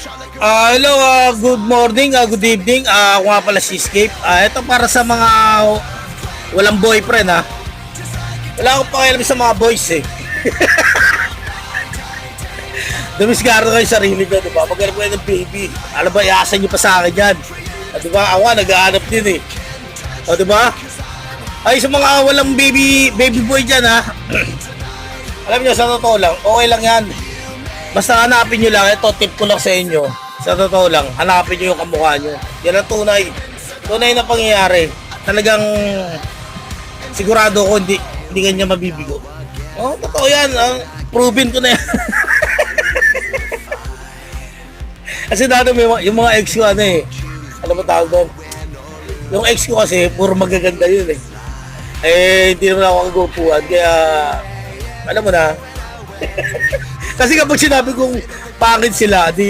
Hello, good morning, good evening. Ako nga pala si Escape. Ito para sa mga walang boyfriend ha. Wala akong pakialam sa mga boys eh. Dumiskaro kayo sarili ko, diba? Maghanap kayo ng baby. Alam ba, iasan nyo pa sa akin yan. Diba? Ako nga, nag-aanap din eh. Diba? Ay, sa mga walang baby boy dyan ha. Alam nyo, sa totoo lang, okay lang yan. Basta hanapin nyo lang, ito tip ko lang sa inyo. Sa totoo lang, hanapin nyo yung kamukha nyo. Yan ang tunay. Tunay na pangyayari. Talagang sigurado ko hindi kanya mabibigo. Totoo yan. Proven ko na yan. Kasi dati yung mga ex ko ano eh. Ano ba tawag doon? Yung ex ko kasi puro magaganda yun eh. Hindi naman ako kagupuan. Kaya alam mo na. Kasi kapag sinabi kong pangit sila, di